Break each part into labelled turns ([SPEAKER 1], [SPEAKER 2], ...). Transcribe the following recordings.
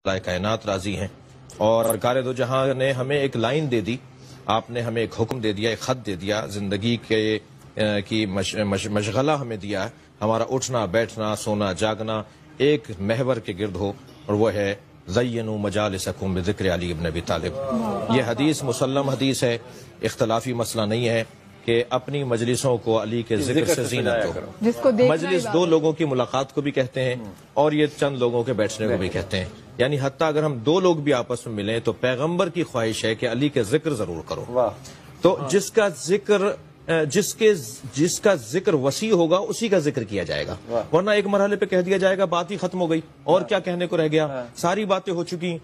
[SPEAKER 1] کائنات راضی ہیں اور سرکار دو جہاں نے ہمیں ایک لائن دے دی، آپ نے ہمیں ایک حکم دے دیا، ایک خط دے دیا، زندگی کی مشغلہ ہمیں دیا، ہمارا اٹھنا بیٹھنا سونا جاگنا ایک محور کے گرد ہو، اور وہ ہے زینوا مجالسکم بذکر علی ابن ابی طالب۔ یہ حدیث مسلم حدیث ہے، اختلافی مسئلہ نہیں ہے کہ اپنی مجلسوں کو علی کے ذکر سے زینت دو۔ مجلس دو لوگوں کی ملاقات کو بھی کہتے ہیں اور یہ چند لوگوں کے بیٹھنے کو بھی کہتے ہیں، یعنی حتیٰ اگر ہم دو لوگ بھی آپس میں ملیں تو پیغمبر کی خواہش ہے کہ علی کے ذکر ضرور کرو۔ تو جس کا ذکر وسیع ہوگا اسی کا ذکر کیا جائے گا، ورنہ ایک مرحلے پہ کہہ دیا جائے گا بات ہی ختم ہو گئی، اور کیا کہنے کو رہ گیا، ساری باتیں ہو چکی،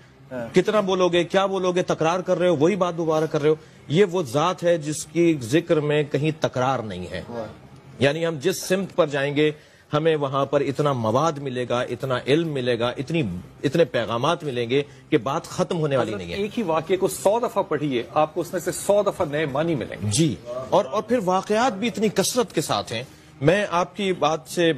[SPEAKER 1] کتنا بولو گے، کیا بولو گے، تکرار کر رہے ہو، وہی بات دوبارہ کر رہے ہو۔ یہ وہ ذات ہے جس کی ذکر میں کہیں تکرار نہیں ہے، یعنی ہم جس سمت پر جائیں گے ہمیں وہاں پر اتنا مواد ملے گا، اتنا علم ملے گا، اتنے پیغامات ملیں گے کہ بات ختم ہونے والی نہیں ہے۔
[SPEAKER 2] ایک ہی واقعے کو 100 دفعہ پڑھیے، آپ کو اس میں سے 100 دفعہ نئے معنی ملیں گے۔
[SPEAKER 1] جی، اور پھر واقعات بھی اتنی کثرت کے ساتھ ہیں۔ میں آپ کی بات سے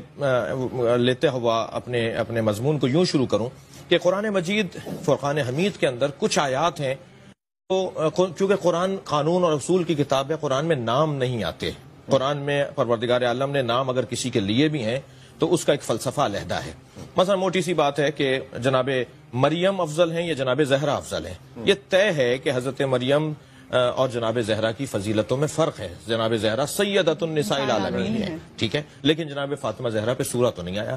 [SPEAKER 1] لیتے ہوا اپنے مضمون کو یوں شروع کروں کہ قرآن مجید فرقان حمید کے اندر کچھ آیات ہیں تو کیونکہ قرآن قانون اور اصول کی کتاب ہے، قرآن میں نام نہیں آتے، قرآن میں پروردگار عالم نے نام اگر کسی کے لیے بھی ہیں تو اس کا ایک فلسفہ علیحدہ ہے۔ مثلا موٹی سی بات ہے کہ جناب مریم افضل ہیں یا جناب زہرا افضل ہیں، یہ طے ہے کہ حضرت مریم اور جناب زہرا کی فضیلتوں میں فرق ہے، جناب زہرا سیدۃ النساء العالمین ہے، ٹھیک ہے، لیکن جناب فاطمہ زہرا پہ سورہ تو نہیں آیا۔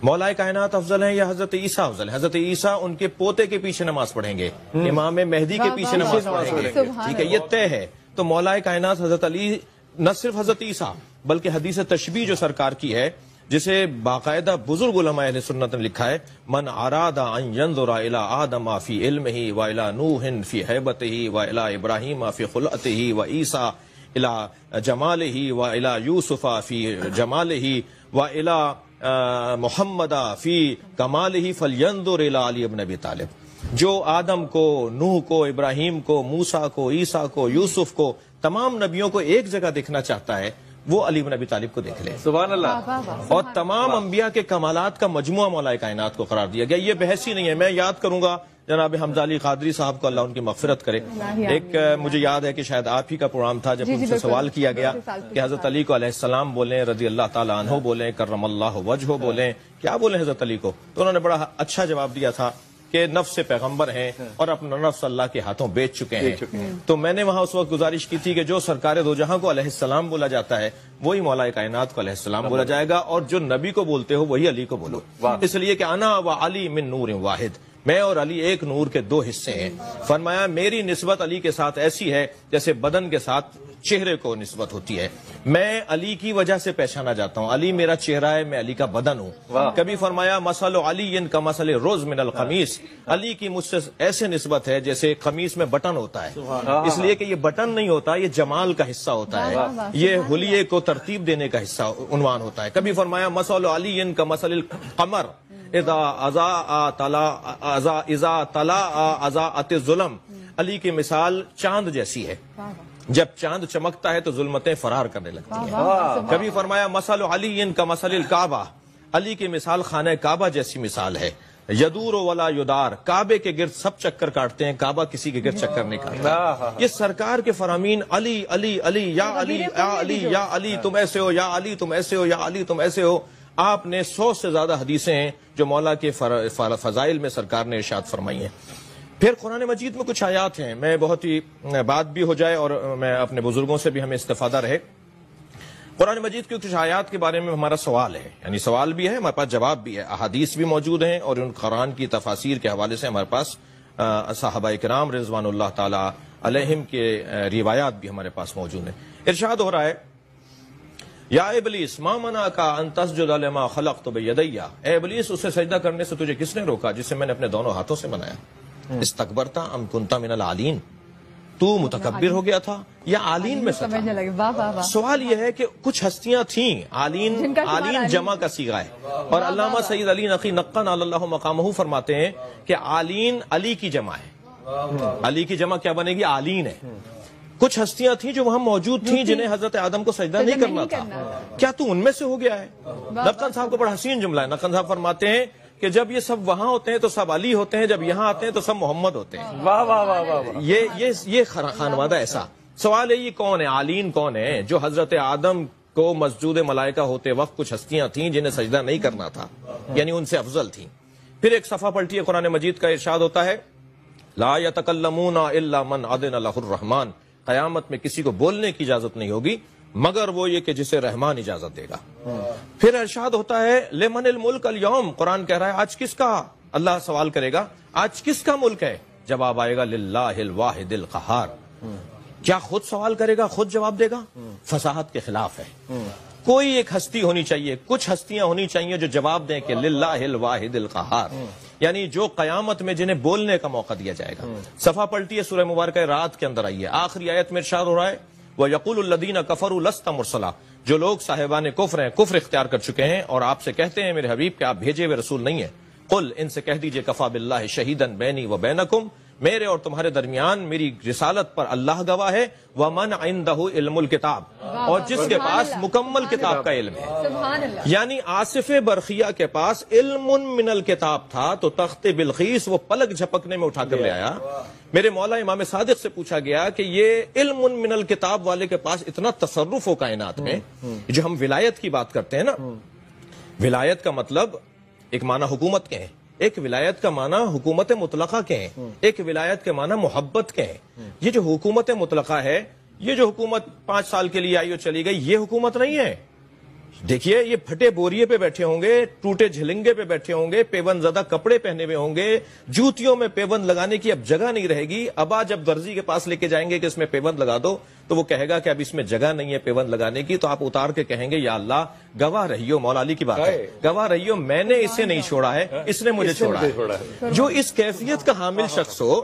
[SPEAKER 1] مولا کائنات افضل ہیں یا حضرت عیسیٰ افضل ہیں، حضرت عیسیٰ ان کے پوتے کے پیچھے نماز پڑھیں گے، امام مہدی کے پیچھے نماز پڑھیں گے، ٹھیک ہے، یہ طے ہے۔ تو مولا کائنات حضرت علی نہ صرف حضرت عیسیٰ بلکہ حدیث تشبیہ جو سرکار کی ہے، جسے باقاعدہ بزرگ علماء اہل سنت نے لکھا ہے، من اراد ان ينظر الى آدم فی علمہ والى نوح فی ہیبتہ والى ابراہیم فی خلقتہ وعیسیٰ الى جمالہ والى یوسف فی جمالہ والى محمد فی کمالہ فلینظر الى علی ابن ابی طالب۔ جو آدم کو، نوح کو، ابراہیم کو، موسیٰ کو، عیسیٰ کو، یوسف کو، تمام نبیوں کو ایک جگہ دیکھنا چاہتا ہے وہ علی بن ابی طالب کو دیکھ لے۔
[SPEAKER 2] سبحان اللہ۔
[SPEAKER 1] اور تمام انبیاء کے کمالات کا مجموعہ مولا کائنات کو قرار دیا گیا۔ یہ بحث ہی نہیں ہے۔ میں یاد کروں گا جناب حمزہ علی قادری صاحب کو، اللہ ان کی مغفرت کرے، ایک مجھے یاد ہے کہ شاید آپ ہی کا پروگرام تھا جب ان سے سوال کیا گیا کہ حضرت علی کو علیہ السلام بولیں، رضی اللہ تعالیٰ عنہ بولیں، کرم اللہ وجہہ بولیں، کیا بولیں حضرت علی کو؟ تو انہوں نے بڑا اچھا جواب دیا تھا کہ نفس پیغمبر ہیں اور اپنا نفس اللہ کے ہاتھوں بیچ چکے ہیں۔ تو میں نے وہاں اس وقت گزارش کی تھی کہ جو سرکار دو جہاں کو علیہ السلام بولا جاتا ہے وہی مولا کائنات کو علیہ السلام بولا جائے گا، اور جو نبی کو بولتے ہو وہی علی کو بولو، اس لیے کہ انا و علی من نور واحد، میں اور علی ایک نور کے دو حصے ہیں۔ فرمایا میری نسبت علی کے ساتھ ایسی ہے جیسے بدن کے ساتھ چہرے کو نسبت ہوتی ہے، میں علی کی وجہ سے پہچانا جاتا ہوں، علی میرا چہرہ ہے، میں علی کا بدن ہوں۔ کبھی فرمایا مثل علی کا مثل روز من القمیص، علی کی مجھ سے ایسے نسبت ہے جیسے قمیص میں بٹن ہوتا ہے، اس لیے کہ یہ بٹن نہیں ہوتا، یہ جمال کا حصہ ہوتا ہے، یہ حلیے کو ترتیب دینے کا حصہ عنوان ہوتا ہے۔ کبھی فرمایا مثل علی کا مثل القمر اذا طلع اضاءت الظلم، علی کی مثال چاند جیسی ہے، جب چاند چمکتا ہے تو ظلمتیں فرار کرنے لگتی ہیں۔ کبھی فرمایا مثل علی کا مثل الکعبہ، علی کی مثال خانہ کعبہ جیسی مثال ہے، یدور ولا یدار، کعبے کے گرد سب چکر کاٹتے ہیں، کعبہ کسی کے گرد چکر نہیں کاٹتا۔ یہ سرکار کے فرامین علی علی علی یا علی یا علی یا علی تم ایسے ہو، یا علی تم ایسے ہو، یا علی تم ایسے ہو۔ آپ نے 100 سے زیادہ حدیثیں ہیں جو مولا کے فضائل میں سرکار نے ارشاد فرمائی ہیں۔ پھر قرآن مجید میں کچھ آیات ہیں، میں بہت ہی بات بھی ہو جائے اور میں اپنے بزرگوں سے بھی ہمیں استفادہ رہے، قرآن مجید کی کچھ آیات کے بارے میں ہمارا سوال ہے، یعنی سوال بھی ہے، ہمارے پاس جواب بھی ہے، احادیث بھی موجود ہیں، اور ان قرآن کی تفاسیر کے حوالے سے ہمارے پاس صحابہ کرام رضوان اللہ تعالی علیہم کے روایات بھی ہمارے پاس موجود ہیں۔ ارشاد ہو رہا ہے یا ابلیس ما منعک ان تسجد لما خلقت بیدی، اے ابلیس اسے سجدہ کرنے سے تجھے کس نے روکا جسے میں نے اپنے دونوں ہاتھوں سے بنایا؟ استکبرتا ام کنتا من العالین، تو متکبر ہو گیا تھا یا عالین میں سے تھا؟ سوال یہ ہے کہ کچھ ہستیاں تھیں، عالین جمع کا صیغہ ہے، اور علامہ سید علی نقی نقن اللہ مقامہ فرماتے ہیں کہ عالین علی کی جمع ہے، علی کی جمع کیا بنے گی؟ عالین ہے۔ کچھ ہستیاں تھیں جو وہاں موجود تھیں جنہیں حضرت آدم کو سجدہ نہیں کرنا تھا، کیا تو ان میں سے ہو گیا ہے؟ نقن صاحب کو بڑا حسین جملہ ہے، نقن صاحب فرماتے ہیں کہ جب یہ سب وہاں ہوتے ہیں تو سب علی ہوتے ہیں، جب یہاں آتے ہیں تو سب محمد ہوتے ہیں۔
[SPEAKER 2] واہ واہ واہ واہ واہ۔
[SPEAKER 1] یہ خانوادہ ایسا سوال ہے، یہ کون ہے؟ عالین کون ہے؟ جو حضرت آدم کو مسجود ملائکہ ہوتے وقت کچھ ہستیاں تھیں جنہیں سجدہ نہیں کرنا تھا، یعنی ان سے افضل تھیں۔ پھر ایک صفحہ پلٹی ہے قرآن مجید کا، ارشاد ہوتا ہے لا یتکلمون الا من اذن لہ الرحمن، قیامت میں کسی کو بولنے کی اجازت نہیں ہوگی مگر وہ یہ کہ جسے رحمان اجازت دے گا۔ پھر ارشاد ہوتا ہے لمن الملک اليوم، قرآن کہہ رہا ہے آج کس کا، اللہ سوال کرے گا آج کس کا ملک ہے؟ جواب آئے گا للہ الواحد القہار۔ کیا خود سوال کرے گا، خود جواب دے گا؟ فصاحت کے خلاف ہے۔ کوئی ایک ہستی ہونی چاہیے، کچھ ہستیاں ہونی چاہیے جو جواب دیں کہ للہ الواحد القہار، یعنی جو قیامت میں جنہیں بولنے کا موقع دیا جائے گا۔ صفحہ پلٹی ہے، سورہ مبارکہ رات کے اندر آئی ہے، آخری آیت میں ارشاد ہو رہا ہے وَيَقُولُ الَّذِينَ كَفَرُوا لَسْتَ مُرْسَلًا، جو لوگ صاحبان کفر ہیں، کفر اختیار کر چکے ہیں اور آپ سے کہتے ہیں میرے حبیب کہ آپ بھیجے ہوئے رسول نہیں ہیں، قل ان سے کہہ دیجئے کفا باللہ شہیدن بینی و بینکم، میرے اور تمہارے درمیان میری رسالت پر اللہ گواہ ہے، ومن عنده علم الکتاب، اور جس کے پاس مکمل کتاب کا علم ہے۔ یعنی آصف برخیہ کے پاس علم من الکتاب تھا تو تخت بلقیس وہ پلک جھپکنے میں اٹھا کر لے آیا۔ میرے مولا امام صادق سے پوچھا گیا کہ یہ علم من الکتاب والے کے پاس اتنا تصرف ہو کائنات میں، جو ہم ولایت کی بات کرتے ہیں نا، ولایت کا مطلب ایک معنی حکومت کے ہیں، ایک ولایت کا معنی حکومت مطلقہ کے ہیں، ایک ولایت کے معنی محبت کے ہیں۔ یہ جو حکومت مطلقہ ہے، یہ جو حکومت 5 سال کے لیے آئی اور چلی گئی، یہ حکومت نہیں ہے۔ دیکھیے یہ پھٹے بوریے پہ بیٹھے ہوں گے، ٹوٹے جھلنگے پہ بیٹھے ہوں گے، پیون زدہ کپڑے پہنے ہوئے ہوں گے، جوتیوں میں پیون لگانے کی اب جگہ نہیں رہے گی۔ ابا جب درزی کے پاس لے کے جائیں گے کہ اس میں پیون لگا دو تو وہ کہے گا کہ اب اس میں جگہ نہیں ہے پیون لگانے کی، تو آپ اتار کے کہیں گے یا اللہ گواہ رہیو، مولا علی کی بات ہے، گواہ رہیو میں نے اسے نہیں چھوڑا ہے، اس نے مجھے چھوڑا ہے۔ جو اس کیفیت کا حامل شخص ہو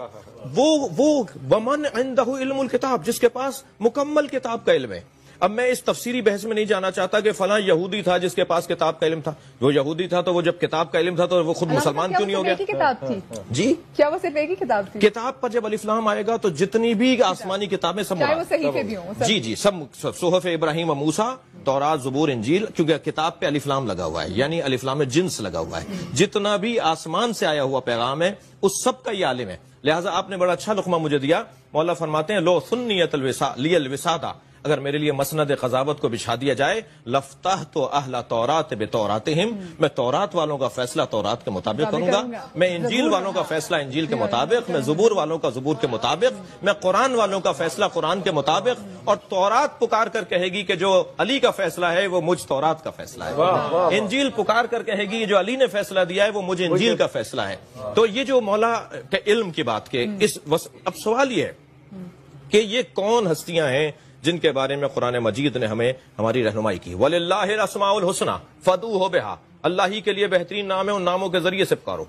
[SPEAKER 1] وہ ومن عنده علم الکتاب، جس کے پاس مکمل کتاب کا علم ہے۔ اب میں اس تفسیری بحث میں نہیں جانا چاہتا کہ فلاں یہودی تھا جس کے پاس کتاب کا علم تھا، وہ یہودی تھا تو وہ جب کتاب کا علم تھا تو وہ خود مسلمان کیوں نہیں ہو گیا؟
[SPEAKER 3] کتاب تھی
[SPEAKER 1] جی،
[SPEAKER 3] کیا وہ صرف ایک ہی کتاب تھی؟
[SPEAKER 1] کتاب پر جب الف لام آئے گا تو جتنی بھی آسمانی کتابیں سب
[SPEAKER 3] چاہے وہ صحیفے بھی ہوں،
[SPEAKER 1] جی سب صحف ابراہیم و موسیٰ، تورات، زبور، انجیل، کیونکہ کتاب پہ الف لام لگا ہوا ہے، یعنی الف لام میں جنس لگا ہوا ہے، جتنا بھی آسمان سے آیا ہوا پیغام ہے اس سب کا یہ عالم ہے۔ لہٰذا آپ نے بڑا اچھا لقمہ مجھے دیا، مولا فرماتے ہیں لو سنیت لی الوسادہ، اگر میرے لیے مسند قضاوت کو بچھا دیا جائے لفتحت اہل تورات بتوراتہم، میں تورات والوں کا فیصلہ تورات کے مطابق کروں گا، میں انجیل والوں کا فیصلہ انجیل کے مطابق، میں زبور والوں کا زبور کے مطابق، میں قرآن والوں کا فیصلہ قرآن کے مطابق، اور تورات پکار کر کہے گی کہ جو علی کا فیصلہ ہے وہ مجھ تورات کا فیصلہ ہے، انجیل پکار کر کہے گی جو علی نے فیصلہ دیا ہے وہ مجھ انجیل کا فیصلہ ہے۔ تو یہ جو مولا کے علم کی بات کے اب سوال یہ ہے کہ یہ کون ہستیاں ہیں جن کے بارے میں قرآن مجید نے ہمیں ہماری رہنمائی کی؟ وَلِلَّهِ الْأَسْمَاءُ الْحُسْنَى فَادْعُوهُ بِهَا، اللہ ہی کے لیے بہترین نام ہے، ان ناموں کے ذریعے سے پکارو۔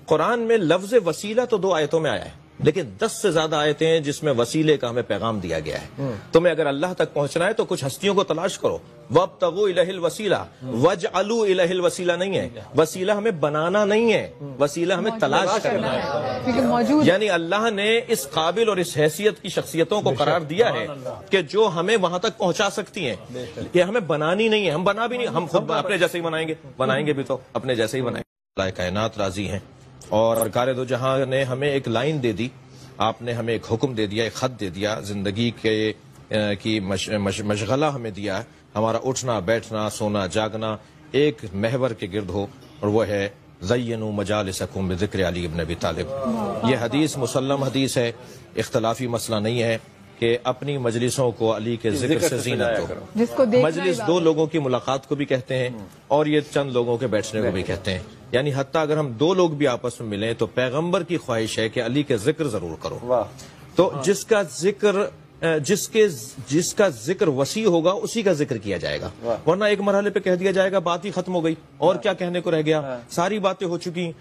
[SPEAKER 1] قرآن میں لفظ وسیلہ تو 2 آیتوں میں آیا ہے، لیکن 10 سے زیادہ آیتیں ہیں جس میں وسیلے کا ہمیں پیغام دیا گیا ہے۔ تمہیں اگر اللہ تک پہنچنا ہے تو کچھ ہستیوں کو تلاش کرو، وَابْتَغُوا إِلَيْهِ الْوَسِيلَةَ وَاجْعَلُوا إِلَيْهِ الْوَسِيلَةَ نہیں ہے، وسیلہ ہمیں بنانا نہیں ہے، وسیلہ ہمیں تلاش کرنا ہے۔ یعنی اللہ نے اس قابل اور اس حیثیت کی شخصیتوں کو قرار دیا ہے کہ جو ہمیں وہاں تک پہنچا سکتی ہیں، یہ ہمیں بنانی نہیں ہے، ہم بنا بھی نہیں، ہم خود اپنے جیسے ہی بنائیں گے بھی تو اپنے جیسے ہی بنائیں گے۔ اللہ کائنات راضی ہیں، اور سرکار دو جہاں نے ہمیں ایک لائن دے دی، آپ نے ہمیں ایک حکم دے دیا، ایک خط دے دیا، زندگی کی مشغلہ ہمیں دیا، ہمارا اٹھنا بیٹھنا سونا جاگنا ایک محور کے گرد ہو، اور وہ ہے زینوا مجالسکم بذکر علی ابن ابی طالب۔ یہ حدیث مسلم حدیث ہے، اختلافی مسئلہ نہیں ہے کہ اپنی مجلسوں کو علی کے ذکر سے زینت دو۔ مجلس 2 لوگوں کی ملاقات کو بھی کہتے ہیں اور یہ چند لوگوں کے بیٹھنے کو بھی کہتے ہیں، یعنی حتیٰ اگر ہم 2 لوگ بھی آپس میں ملیں تو پیغمبر کی خواہش ہے کہ علی کے ذکر ضرور کرو۔ تو جس کا ذکر وسیع ہوگا اسی کا ذکر کیا جائے گا، ورنہ ایک مرحلے پہ کہہ دیا جائے گا بات ہی ختم ہو گئی، اور کیا کہنے کو رہ گیا، ساری باتیں ہو چکی،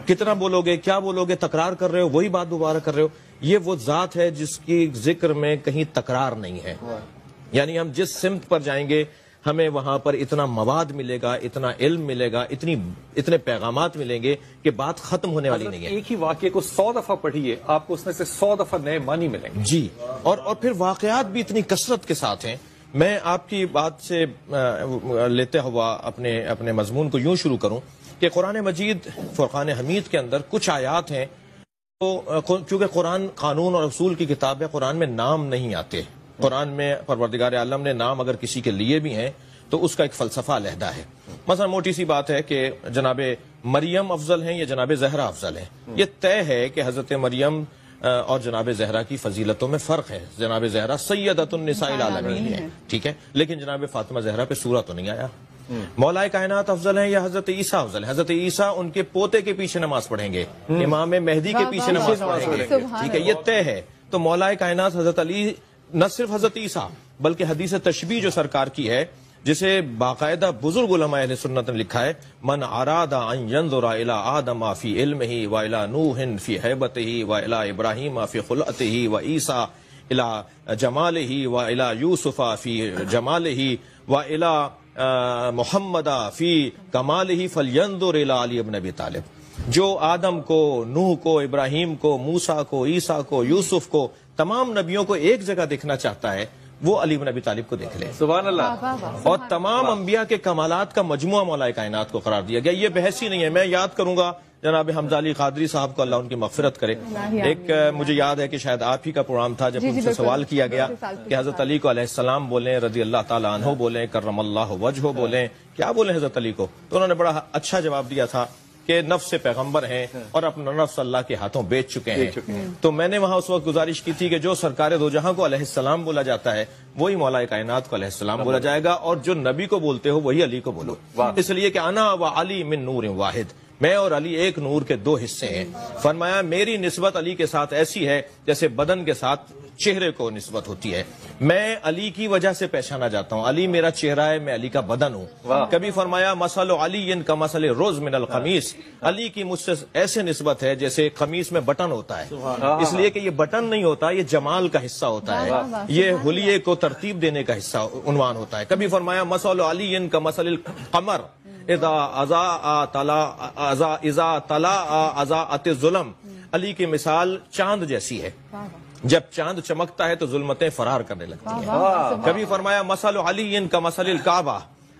[SPEAKER 1] کتنا بولو گے، کیا بولو گے، تکرار کر رہے ہو، وہی بات دوبارہ کر رہے ہو۔ یہ وہ ذات ہے جس کی ذکر میں کہیں تکرار نہیں ہے، یعنی ہم جس سمت پر جائیں گے ہمیں وہاں پر اتنا مواد ملے گا، اتنا علم ملے گا، اتنے پیغامات ملیں گے کہ بات ختم ہونے والی نہیں ہے۔
[SPEAKER 2] ایک ہی واقعے کو 100 دفعہ پڑھیے، آپ کو اس میں سے 100 دفعہ نئے معنی ملیں گے۔
[SPEAKER 1] جی، اور پھر واقعات بھی اتنی کثرت کے ساتھ ہیں۔ میں آپ کی بات سے لیتے ہوا اپنے مضمون کو یوں شروع کروں کہ قرآن مجید فرقان حمید کے اندر کچھ آیات ہیں تو کیونکہ قرآن قانون اور اصول کی کتاب ہے، قرآن میں نام نہیں آتے. قرآن میں پروردگار عالم نے نام اگر کسی کے لیے بھی ہیں تو اس کا ایک فلسفہ علیحدہ ہے. مثلا موٹی سی بات ہے کہ جناب مریم افضل ہیں یا جناب زہرا افضل ہیں. یہ طے ہے کہ حضرت مریم اور جناب زہرا کی فضیلتوں میں فرق ہے. جناب زہرا سیدۃ النساء العالمین ہے، ٹھیک ہے، لیکن جناب فاطمہ زہرا پہ سورہ تو نہیں آیا. مولا کائنات افضل ہیں یا حضرت عیسیٰ افضل ہیں؟ حضرت عیسیٰ ان کے پوتے کے پیچھے نماز پڑھیں گے، امام مہدی کے پیچھے نماز پڑھیں گے، ٹھیک ہے، یہ طے ہے. تو مولا کائنات حضرت علی نہ صرف حضرت عیسیٰ بلکہ حدیث تشبیہ جو سرکار کی ہے، جسے باقاعدہ بزرگ علماء اہل سنت نے لکھا ہے، من اراد ان ينظر الى آدم فی علمہ والى نوح فی ہیبتہ والى ابراہیم فی خلقتہ وعیسیٰ الى جمالہ والى یوسف فی جمالہ والى محمد فی کمالہ فلینظر الى علی بن ابی طالب. جو آدم کو، نوح کو، ابراہیم کو، موسیٰ کو، عیسیٰ کو، یوسف کو، تمام نبیوں کو ایک جگہ دیکھنا چاہتا ہے وہ علی بن ابی طالب کو دیکھ لے.
[SPEAKER 2] سبحان اللہ.
[SPEAKER 1] اور تمام انبیاء کے کمالات کا مجموعہ مولا کائنات کو قرار دیا گیا. یہ بحث ہی نہیں ہے. میں یاد کروں گا جناب حمزہ علی قادری صاحب کو اللہ ان کی مغفرت کرے. ایک مجھے یاد ہے کہ شاید آپ ہی کا پروگرام تھا جب ان سے سوال کیا گیا کہ حضرت علی کو علیہ السلام بولیں، رضی اللہ تعالیٰ عنہ بولیں، کرم اللہ وجہہ بولیں، کیا بولیں حضرت علی کو؟ تو انہوں نے بڑا اچھا جواب دیا تھا کہ نفس پیغمبر ہیں اور اپنا نفس اللہ کے ہاتھوں بیچ چکے ہیں. تو میں نے وہاں اس وقت گزارش کی تھی کہ جو سرکار دو جہاں کو علیہ السلام بولا جاتا ہے وہی مولا کائنات کو علیہ السلام بولا جائے گا، اور جو نبی کو بولتے ہو وہی علی کو بولو. اس لیے کہ انا و علی من نور واحد، میں اور علی ایک نور کے دو حصے ہیں. فرمایا میری نسبت علی کے ساتھ ایسی ہے جیسے بدن کے ساتھ چہرے کو نسبت ہوتی ہے. میں علی کی وجہ سے پہچانا جاتا ہوں، علی میرا چہرہ ہے، میں علی کا بدن ہوں. کبھی فرمایا مثل علی کا مثل روز من القمیص، علی کی مجھ سے ایسے نسبت ہے جیسے قمیص میں بٹن ہوتا ہے، اس لیے کہ یہ بٹن نہیں ہوتا، یہ جمال کا حصہ ہوتا ہے، یہ حلیے کو ترتیب دینے کا حصہ عنوان ہوتا ہے. کبھی فرمایا مثل علی کا مثل القمر اذا طلع اضاءت الظلم، علی کی مثال چاند جیسی ہے، جب چاند چمکتا ہے تو ظلمتیں فرار کرنے لگتی ہیں. کبھی فرمایا مثل علی کا مثل الکعبہ،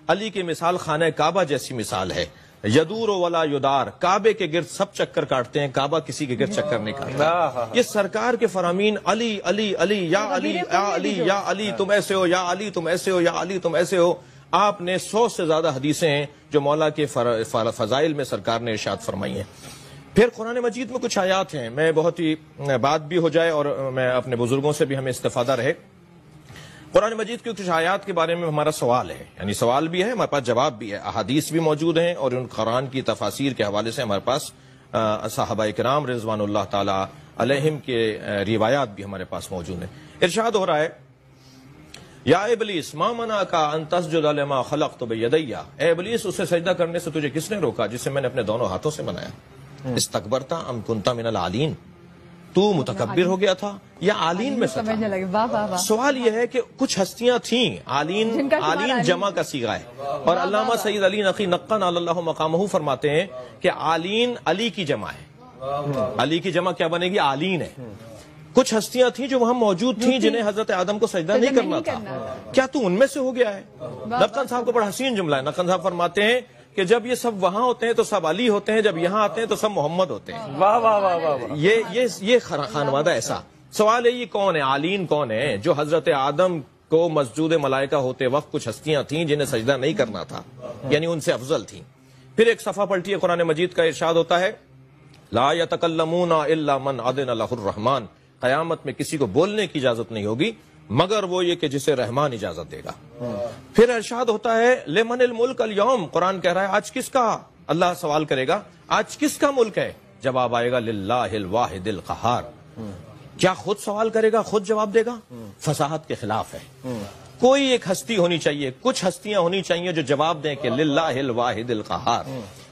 [SPEAKER 1] علی کی مثال خانہ کعبہ جیسی مثال ہے. یدور ولا یدار، کعبے کے گرد سب چکر کاٹتے ہیں، کعبہ کسی کے گرد چکر نہیں کاٹتا. یہ سرکار کے فرامین علی علی علی یا علی یا علی یا علی تم ایسے ہو، یا علی تم ایسے ہو، یا علی تم ایسے ہو. آپ نے 100 سے زیادہ حدیثیں ہیں جو مولا کے فضائل میں سرکار نے ارشاد فرمائی ہیں. پھر قرآن مجید میں کچھ آیات ہیں، میں بہت ہی بات بھی ہو جائے اور میں اپنے بزرگوں سے بھی ہمیں استفادہ رہے. قرآن مجید کی کچھ آیات کے بارے میں ہمارا سوال ہے، یعنی سوال بھی ہے، ہمارے پاس جواب بھی ہے، احادیث بھی موجود ہیں، اور ان قرآن کی تفاسیر کے حوالے سے ہمارے پاس صحابہ کرام رضوان اللہ تعالی علیہم کے روایات بھی ہمارے پاس موجود ہیں. ارشاد ہو رہا ہے یا ابلیس ما منعک ان تسجد لما خلقت بیدی، اے ابلیس اسے سجدہ کرنے سے تجھے کس نے روکا جسے میں نے اپنے دونوں ہاتھوں سے بنایا؟ استکبرتا ام کنتا من العالین، تو متکبر ہو گیا تھا یا عالین میں سے تھا؟ سوال یہ ہے کہ کچھ ہستیاں تھیں، عالین جمع کا صیغہ ہے، اور علامہ سید علی نقی نقن اللہ مقامہ فرماتے ہیں کہ عالین علی کی جمع ہے. علی کی جمع کیا بنے گی؟ عالین ہے. کچھ ہستیاں تھیں جو وہاں موجود تھیں جنہیں حضرت آدم کو سجدہ نہیں کرنا تھا، کیا تو ان میں سے ہو گیا ہے؟ نقن صاحب کو بڑا حسین جملہ ہے. نقن صاحب فرماتے ہیں کہ جب یہ سب وہاں ہوتے ہیں تو سب علی ہوتے ہیں، جب یہاں آتے ہیں تو سب محمد ہوتے ہیں.
[SPEAKER 2] واہ واہ واہ واہ.
[SPEAKER 1] یہ خانوادہ ایسا. سوال ہے یہ کون ہے؟ عالین کون ہے؟ جو حضرت آدم کو مسجود ملائکہ ہوتے وقت کچھ ہستیاں تھیں جنہیں سجدہ نہیں کرنا تھا، یعنی ان سے افضل تھیں. پھر ایک صفحہ پلٹی ہے قرآن مجید کا، ارشاد ہوتا ہے لا یتکلمون الا من اذن له الرحمن، قیامت میں کسی کو بولنے کی اجازت نہیں ہوگی مگر وہ یہ کہ جسے رحمان اجازت دے گا. پھر ارشاد ہوتا ہے لمن الملک اليوم، قرآن کہہ رہا ہے آج کس کا، اللہ سوال کرے گا آج کس کا ملک ہے؟ جواب آئے گا للہ الواحد القہار. کیا خود سوال کرے گا، خود جواب دے گا؟ فصاحت کے خلاف ہے. کوئی ایک ہستی ہونی چاہیے، کچھ ہستیاں ہونی چاہیے جو جواب دیں کہ للہ الواحد القہار،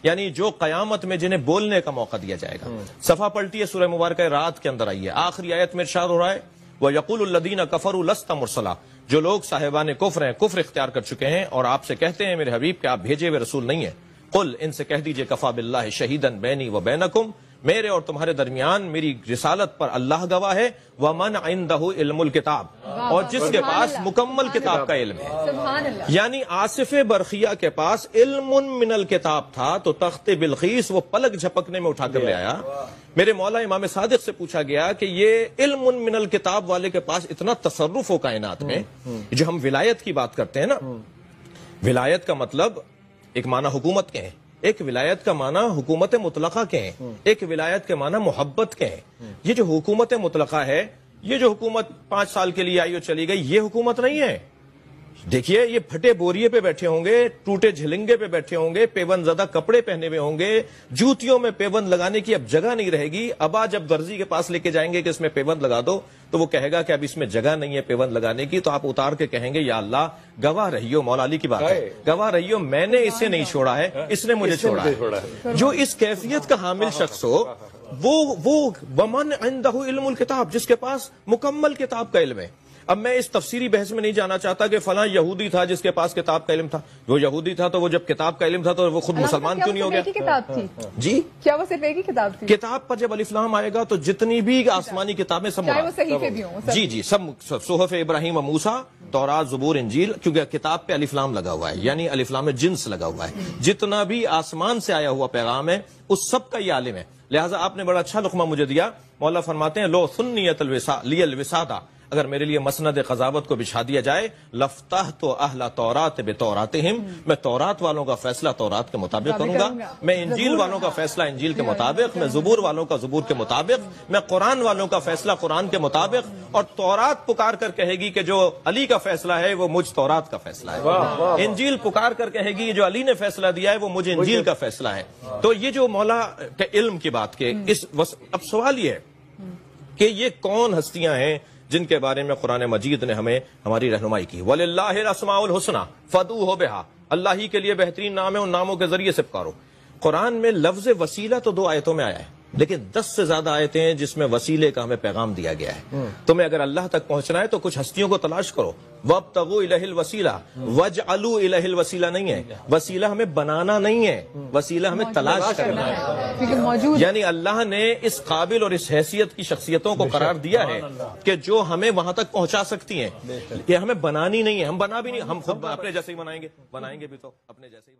[SPEAKER 1] یعنی جو قیامت میں جنہیں بولنے کا موقع دیا جائے گا. صفحہ پلٹی ہے سورہ مبارکہ رات کے اندر آئی ہے، آخری آیت میں ارشاد ہو رہا ہے وَيَقُولُ الَّذِينَ كَفَرُوا لَسْتَ مُرْسَلًا، جو لوگ صاحبان کفر ہیں، کفر اختیار کر چکے ہیں اور آپ سے کہتے ہیں میرے حبیب کہ آپ بھیجے ہوئے رسول نہیں ہیں. قل، ان سے کہہ دیجئے کفا باللہ شہیدن بینی و بینکم، میرے اور تمہارے درمیان میری رسالت پر اللہ گواہ ہے وَمَنْ عِنْدَهُ عِلْمُ الْكِتَابِ، اور جس کے پاس مکمل کتاب کا علم ہے.
[SPEAKER 3] سبحان اللہ.
[SPEAKER 1] یعنی آصف برقیہ کے پاس علم من الکتاب تھا تو تخت بلقیس وہ پلک جھپکنے میں اٹھا کر لے آیا. میرے مولا امام صادق سے پوچھا گیا کہ یہ علم من الکتاب والے کے پاس اتنا تصرف ہو کائنات میں. جو ہم ولایت کی بات کرتے ہیں نا، ولایت کا مطلب ایک معنی حکومت کے ہیں، ایک ولایت کا معنی حکومت مطلقہ کے ہیں، ایک ولایت کے معنی محبت کے ہیں. یہ جو حکومت مطلقہ ہے، یہ جو حکومت 5 سال کے لیے آئی اور چلی گئی، یہ حکومت نہیں ہے. دیکھیے یہ پھٹے بوریے پہ بیٹھے ہوں گے، ٹوٹے جھلنگے پہ بیٹھے ہوں گے، پیون زدہ کپڑے پہنے ہوئے ہوں گے، جوتیوں میں پیون لگانے کی اب جگہ نہیں رہے گی. ابا جب درزی کے پاس لے کے جائیں گے کہ اس میں پیون لگا دو تو وہ کہے گا کہ اب اس میں جگہ نہیں ہے پیون لگانے کی، تو آپ اتار کے کہیں گے یا اللہ گواہ رہیو، مولا علی کی بات ہے، گواہ رہیو میں نے اسے نہیں چھوڑا ہے، اس نے مجھے چھوڑا ہے. جو اس کیفیت کا حامل شخص ہو وہ ومن عنده علم الکتاب، جس کے پاس مکمل کتاب کا علم ہے. اب میں اس تفسیری بحث میں نہیں جانا چاہتا کہ فلاں یہودی تھا جس کے پاس کتاب کا علم تھا. وہ یہودی تھا تو وہ جب کتاب کا علم تھا تو وہ خود مسلمان کیوں نہیں ہو گیا؟
[SPEAKER 3] کتاب تھی
[SPEAKER 1] جی،
[SPEAKER 3] کیا وہ صرف ایک ہی کتاب تھی؟
[SPEAKER 1] کتاب پر جب الف لام آئے گا تو جتنی بھی آسمانی کتابیں سب
[SPEAKER 3] چاہے وہ صحیفے بھی ہوں.
[SPEAKER 1] جی سب صحف ابراہیم و موسیٰ، تورات، زبور، انجیل، کیونکہ کتاب پہ الف لام لگا ہوا ہے، یعنی الف لام جنس لگا ہوا ہے. جتنا بھی آسمان سے آیا ہوا پیغام ہے اس سب کا یہ عالم ہے. لہٰذا آپ نے بڑا اچھا لقمہ مجھے دیا. مولا فرماتے ہیں لو سنیت لی الوسادہ، اگر میرے لیے مسند قضاوت کو بچھا دیا جائے لفتحت اہل تورات بتوراتہم، میں تورات والوں کا فیصلہ تورات کے مطابق کروں گا، میں انجیل والوں کا فیصلہ انجیل کے مطابق، میں زبور والوں کا زبور کے مطابق، میں قرآن والوں کا فیصلہ قرآن کے مطابق. اور تورات پکار کر کہے گی کہ جو علی کا فیصلہ ہے وہ مجھ تورات کا فیصلہ ہے. انجیل پکار کر کہے گی جو علی نے فیصلہ دیا ہے وہ مجھے انجیل کا فیصلہ ہے. تو یہ جو مولا کے علم کی بات کے اب سوال یہ ہے کہ یہ کون ہستیاں ہیں جن کے بارے میں قرآن مجید نے ہمیں ہماری رہنمائی کی. وَلِلَّهِ الْأَسْمَاءُ الْحُسْنَى فَادْعُوهُ بِهَا، اللہ ہی کے لیے بہترین نام ہے، ان ناموں کے ذریعے سے پکارو. قرآن میں لفظ وسیلہ تو 2 آیتوں میں آیا ہے، لیکن 10 سے زیادہ آیتیں ہیں جس میں وسیلے کا ہمیں پیغام دیا گیا ہے. تمہیں اگر اللہ تک پہنچنا ہے تو کچھ ہستیوں کو تلاش کرو. وَابْتَغُوا إِلَيْهِ الْوَسِيلَةَ وَاجْعَلُوا إِلَيْهِ الْوَسِيلَةَ نہیں ہے، وسیلہ ہمیں بنانا نہیں ہے، وسیلہ ہمیں تلاش کرنا ہے. یعنی اللہ نے اس قابل اور اس حیثیت کی شخصیتوں کو قرار دیا ہے کہ جو ہمیں وہاں تک پہنچا سکتی ہیں. یہ ہمیں بنانی نہیں ہے، ہم بنا بھی نہیں، ہم خود اپنے جیسے ہی بنائیں گے بھی تو اپنے جیسے ہی